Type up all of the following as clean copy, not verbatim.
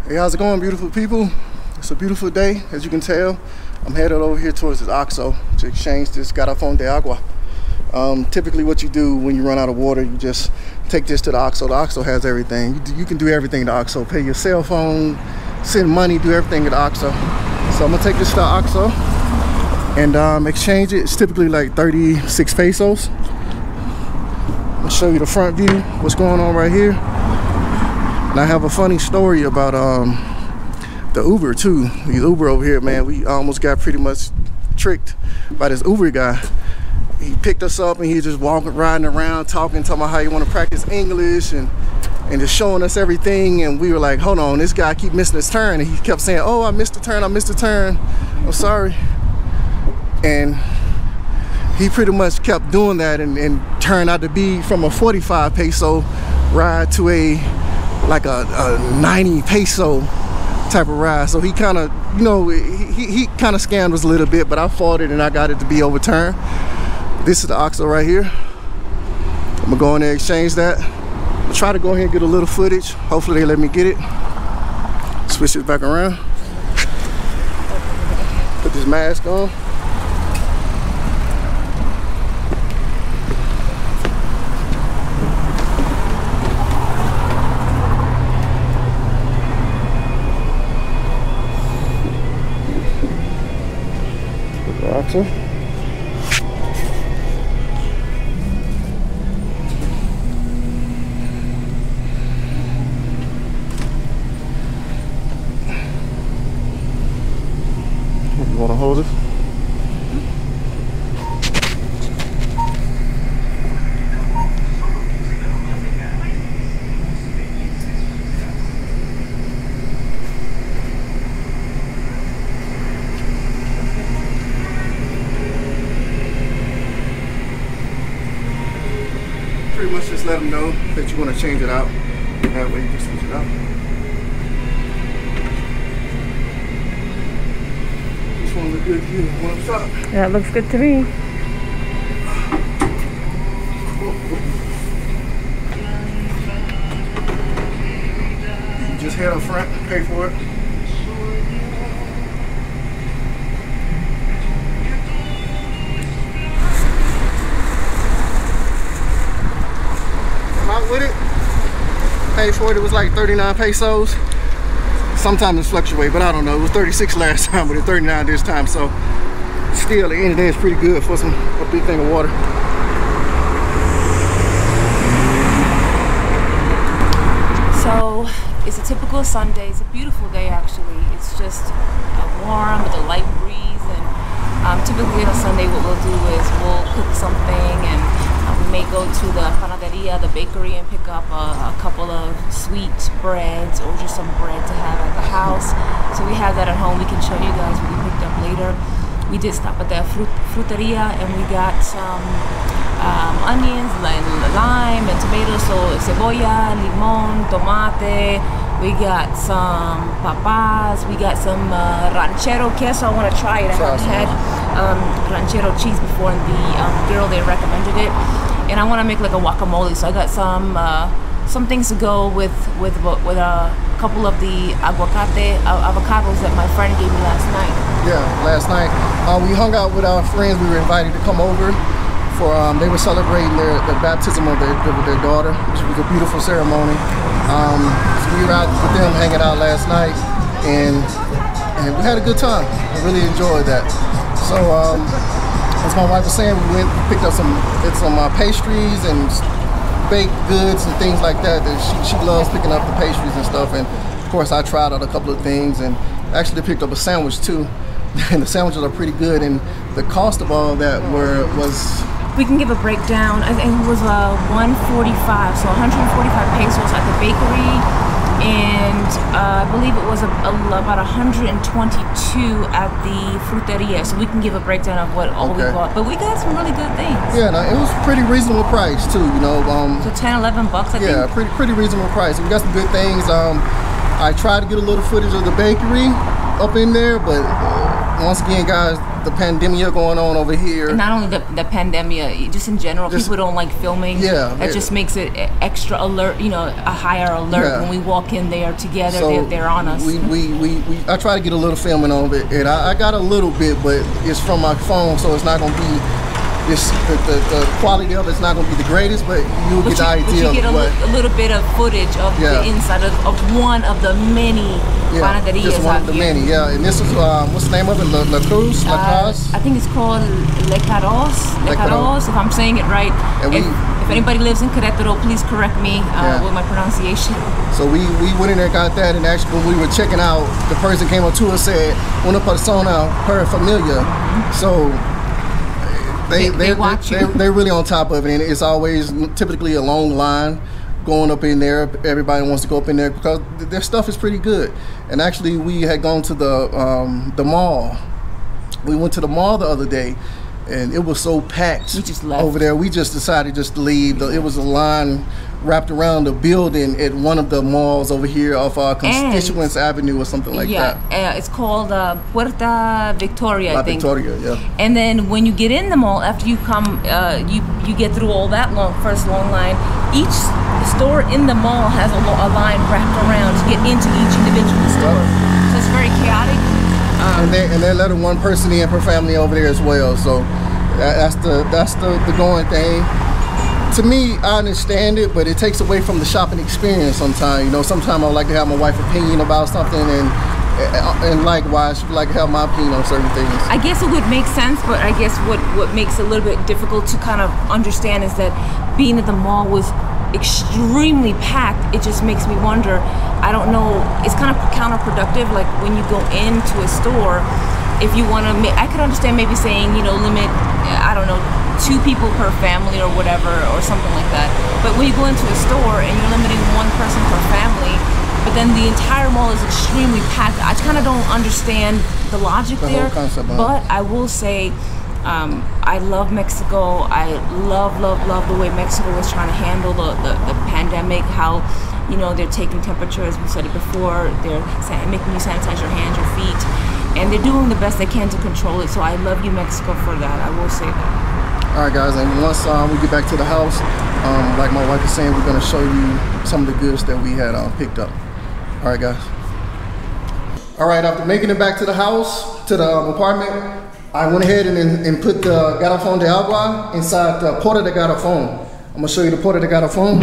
Hey, how's it going, beautiful people? It's a beautiful day, as you can tell. I'm headed over here towards this OXXO to exchange this garrafón de agua. Typically what you do when you run out of water, you just take this to the OXXO. The OXXO has everything. You can do everything at the OXXO. Pay your cell phone, send money, do everything at the OXXO. So I'm gonna take this to the OXXO and exchange it. It's typically like 36 pesos. I'll show you the front view, what's going on right here. And I have a funny story about the Uber too. The Uber over here, man, we almost got pretty much tricked by this Uber guy. He picked us up and he's just riding around talking about how you want to practice English and just showing us everything. And we were like, hold on, this guy keep missing his turn. And he kept saying, oh, I missed the turn, I missed the turn, I'm sorry. And he pretty much kept doing that and turned out to be from a 45 peso ride to a 90 peso type of ride. So he kind of, you know, he kind of scammed us a little bit, but I fought it and I got it to be overturned. This is the OXXO right here. I'm gonna go in there and exchange that. I'll try to go ahead and get a little footage. Hopefully they let me get it. Switch it back around. Put this mask on. OXXO. You want to hold it? Pretty much just let them know that you want to change it out. That way you can switch it out. This one looks good to you. One up top. That looks good to me. You just head up front, pay for it. Out with it, paid for it. It was like 39 pesos. Sometimes it fluctuates, but I don't know. It was 36 last time, but it's 39 this time. So still, at the end of the day, it's pretty good for a big thing of water. So it's a typical Sunday. It's a beautiful day, actually. It's just warm with a light breeze, and typically on a Sunday, what we'll do is we'll cook something, and we may go to the panaderia, the bakery, and pick up a couple of sweet breads or just some bread to have at the house. So we have that at home. We can show you guys what we picked up later. We did stop at the fruteria and we got some onions, lime and tomatoes, so cebolla, limon, tomate. We got some papas. We got some ranchero queso. I want to try it. I haven't had ranchero cheese before, and the girl there recommended it. And I want to make like a guacamole, so I got some things to go with a couple of the avocados that my friend gave me last night. Yeah, last night we hung out with our friends. We were invited to come over for they were celebrating the baptism of their daughter, which was a beautiful ceremony. So we were out with them hanging out last night, and we had a good time. I really enjoyed that. So as my wife was saying, we went and picked up some pastries and baked goods and things like that. She loves picking up the pastries and stuff. And of course, I tried out a couple of things, and actually picked up a sandwich too. And the sandwiches are pretty good. And the cost of all that was. We can give a breakdown. I think it was 145, so 145 pesos at the bakery, and I believe it was about 122 at the fruteria. So we can give a breakdown of what all we bought. But we got some really good things. Yeah, no, it was pretty reasonable price too. You know, so 10, 11 bucks. I think. Yeah, pretty reasonable price. We got some good things. I tried to get a little footage of the bakery up in there, but once again, guys, the pandemic going on over here. And not only the pandemic, just in general, people don't like filming. Yeah. That just makes it extra alert, you know, a higher alert when we walk in there together. So they're on us. I try to get a little filming on it, and I got a little bit, but it's from my phone, so it's not going to be. The quality of it's not going to be the greatest, but you'll get the idea. But you get a little bit of footage of the inside of one of the many panaderias just one of the many, And this is, what's the name of it? La Cruz? La Cruz? I think it's called Querétaro, if I'm saying it right. If anybody lives in Querétaro, please correct me with my pronunciation. So we went in there, got that, and actually when we were checking out, the person came up to us and said, una persona per familia. So they're really on top of it, and it's always typically a long line going up in there. Everybody wants to go up in there because their stuff is pretty good. And actually, we had gone to the mall. We went to the mall the other day, and it was so packed over there. We just decided just to leave. It was a line wrapped around the building at one of the malls over here off Constituents Avenue or something like that. Yeah, it's called Puerta Victoria, I think. Victoria, yeah. And then when you get in the mall, after you come, you get through all that first long line. Each store in the mall has a line wrapped around to get into each individual store. So it's very chaotic. And they're letting one person in per family over there as well. So that's the going thing. To me, I understand it, but it takes away from the shopping experience sometimes. You know, sometimes I like to have my wife's opinion about something, and likewise, she would like to have my opinion on certain things. I guess it would make sense, but I guess what makes it a little bit difficult to kind of understand is that being at the mall was extremely packed. It just makes me wonder, I don't know, it's kind of counterproductive. Like when you go into a store, if you want to, I could understand maybe saying, you know, limit, I don't know, 2 people per family or whatever, or something like that. But when you go into a store and you're limiting 1 person per family, but then the entire mall is extremely packed, I kind of don't understand the logic there. But I will say, I love Mexico. I love the way Mexico is trying to handle the pandemic, how, you know, they're taking temperature, as we said it before, they're making you sanitize your hands, your feet, and they're doing the best they can to control it. So I love you, Mexico, for that. I will say that. All right, guys, and once we get back to the house, like my wife is saying, we're going to show you some of the goods that we had picked up. All right, guys. All right, after making it back to the house, to the apartment, I went ahead and put the garrafón de agua inside the Porta de Garrafón. I'm going to show you the Porta de Garrafón.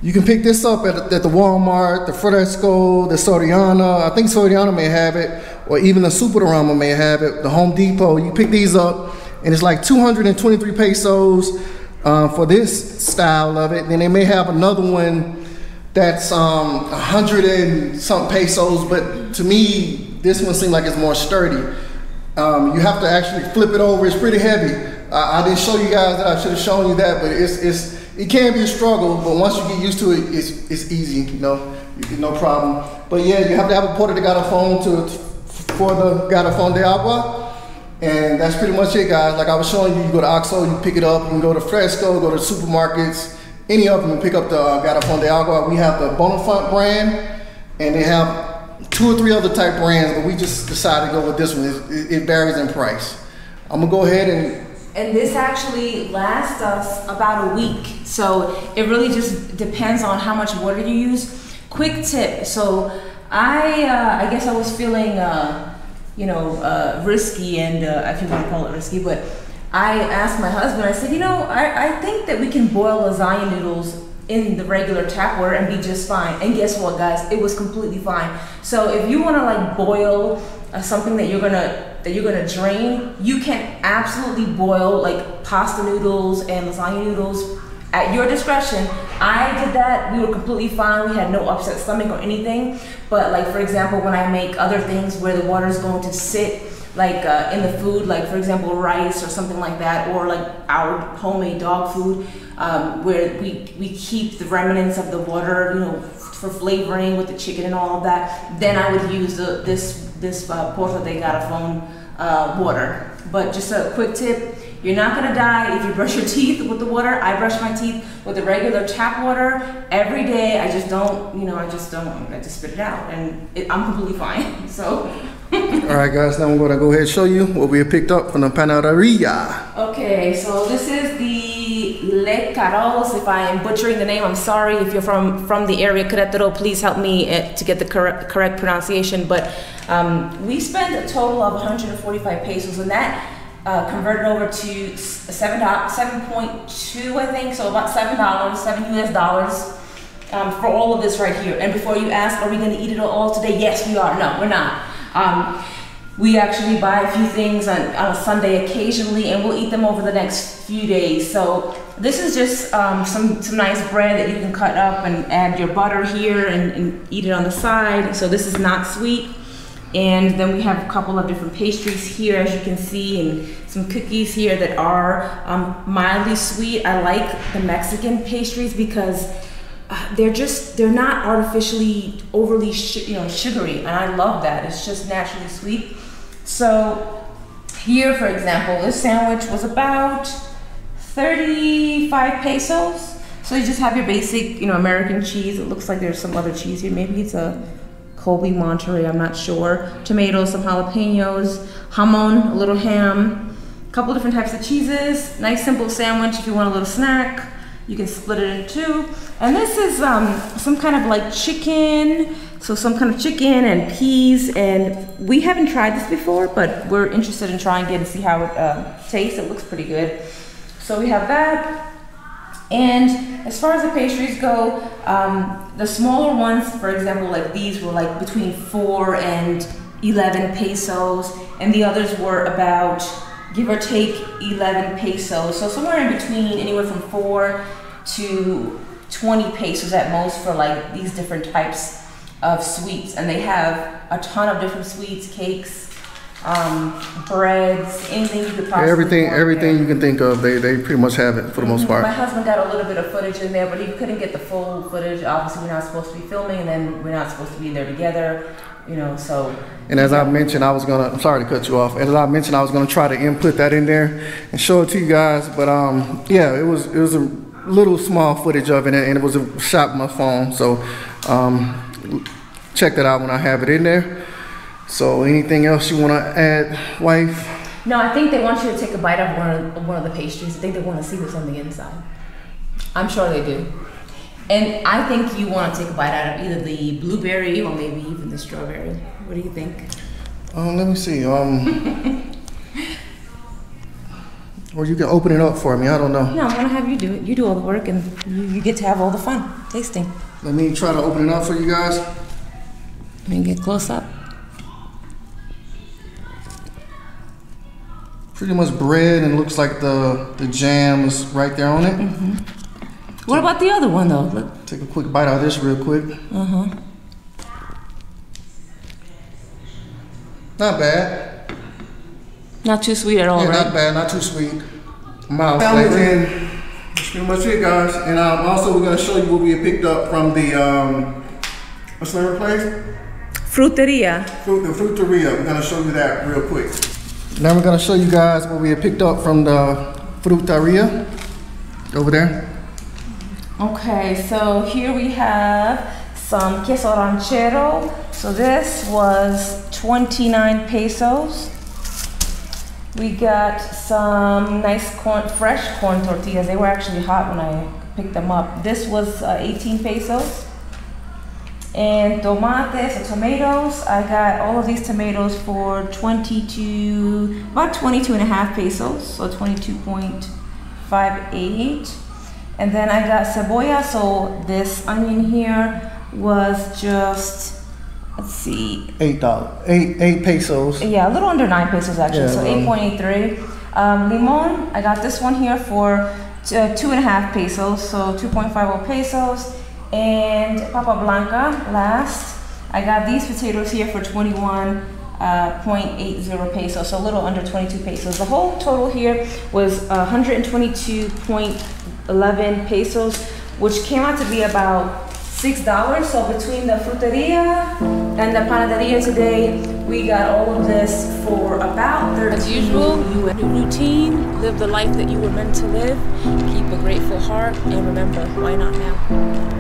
You can pick this up at the Walmart, the Fresco, the Soriana. I think Soriana may have it, or even the Superama may have it, the Home Depot. You pick these up, and it's like 223 pesos for this style of it. Then they may have another one that's 100 and something pesos, but to me, this one seemed like it's more sturdy. You have to actually flip it over. It's pretty heavy. I didn't show you guys that. I should have shown you that, but it can be a struggle, but once you get used to it, it's easy, you know, no problem. But yeah, you have to have a Porta de Garrafón for the Garrafón de agua. And that's pretty much it, guys. Like I was showing you, you go to Oxxo, you pick it up. You can go to Fresco, go to supermarkets, any of them, and pick up the Garrafón de agua. We have the Bonafont brand, and they have 2 or 3 other type brands, but we just decided to go with this one. It varies in price. I'm gonna go ahead and this actually lasts us about a week. So it really just depends on how much water you use. Quick tip. So I guess I was feeling risky, and if you want to call it risky, but I asked my husband, I said, you know, I think that we can boil lasagna noodles in the regular tap water and be just fine. And guess what, guys? It was completely fine. So if you want to like boil something that you're gonna drain, you can absolutely boil like pasta noodles and lasagna noodles at your discretion. I did that. We were completely fine. We had no upset stomach or anything. But like, for example, when I make other things where the water is going to sit like in the food, like for example rice or something like that, or like our homemade dog food, where we keep the remnants of the water, you know, for flavoring with the chicken and all of that, then I would use this Porta de Garrafón water. But just a quick tip, You're not gonna die if you brush your teeth with the water. I brush my teeth with the regular tap water every day. I just don't, I just spit it out, and I'm completely fine, so. All right, guys, now I'm gonna go ahead and show you what we have picked up from the panaderia. Okay, so this is the Le Caros. If I am butchering the name, I'm sorry. If you're from the area, Querétaro, please help me to get the correct pronunciation. But we spent a total of 145 pesos, and that converted over to 7.2, I think, so about $7 US, for all of this right here. And before you ask, are we gonna eat it all today? Yes, we are. No, we're not. We actually buy a few things on a Sunday occasionally, and we'll eat them over the next few days. So this is just some nice bread that you can cut up and add your butter here and eat it on the side. So this is not sweet. And then we have a couple of different pastries here, as you can see, and some cookies here that are mildly sweet. I like the Mexican pastries because they're not artificially overly sugary, and I love that. It's just naturally sweet. So here, for example, this sandwich was about 35 pesos. So you just have your basic, American cheese. It looks like there's some other cheese here. Maybe it's a Colby Monterey, I'm not sure. Tomatoes, some jalapenos, jamon, a little ham, a couple different types of cheeses. Nice simple sandwich if you want a little snack. You can split it in two. And this is some kind of like chicken. So some kind of chicken and peas. And we haven't tried this before, but we're interested in trying it and see how it tastes. It looks pretty good. So we have that. And as far as the pastries go, the smaller ones, for example, like these were like between 4 and 11 pesos. And the others were about, give or take, 11 pesos. So somewhere in between, anywhere from 4 to 20 pesos at most for like these different types of sweets. And they have a ton of different sweets, cakes, breads, anything you could possibly everything you can think of, they pretty much have it for the most part. My husband got a little bit of footage in there, but he couldn't get the full footage. Obviously, we're not supposed to be filming, and then we're not supposed to be there together, so. And as I mentioned, I'm sorry to cut you off. As I mentioned, I was gonna try to input that in there and show it to you guys, but yeah, it was a little small footage of it, and it was a shot with my phone. So check that out when I have it in there. So anything else you want to add, wife? No, I think they want you to take a bite of one of the pastries. I think they want to see what's on the inside. I'm sure they do. And I think you want to take a bite out of either the blueberry or maybe even the strawberry. What do you think? Let me see. Or you can open it up for me. I don't know. No, I'm going to have you do it. You do all the work, and you get to have all the fun tasting. Let me try to open it up for you guys. Let me get close up. Pretty much bread, and it looks like the jam is right there on it. Mm-hmm. What about the other one though? Look. Take a quick bite out of this real quick. Uh-huh. Not bad. Not too sweet at all, yeah, right? Not bad, not too sweet. Mild flavor. That's pretty much it, guys. And also we're gonna show you what we have picked up from the what's the name of the place? Fruteria. The Fruteria. We're gonna show you that real quick. Now we're gonna show you guys what we have picked up from the Fruteria over there. Okay, so here we have some queso ranchero. So this was 29 pesos. We got some nice fresh corn tortillas. They were actually hot when I picked them up. This was 18 pesos. And tomates or tomatoes, I got all of these tomatoes for about 22 and a half pesos, so 22.58. And then I got cebolla, so this onion here was just, let's see. $8, 8 pesos. Yeah, a little under 9 pesos actually, yeah, so 8.83. Limon, I got this one here for 2.5 pesos, so 2.50 pesos. And papa blanca, last, I got these potatoes here for 21.80 pesos, so a little under 22 pesos. The whole total here was 122.11 pesos, which came out to be about $6. So between the Fruteria And the panaderia today, we got all of this for about 30. As usual, you have a new routine, live the life that you were meant to live, keep a grateful heart, and remember, why not now?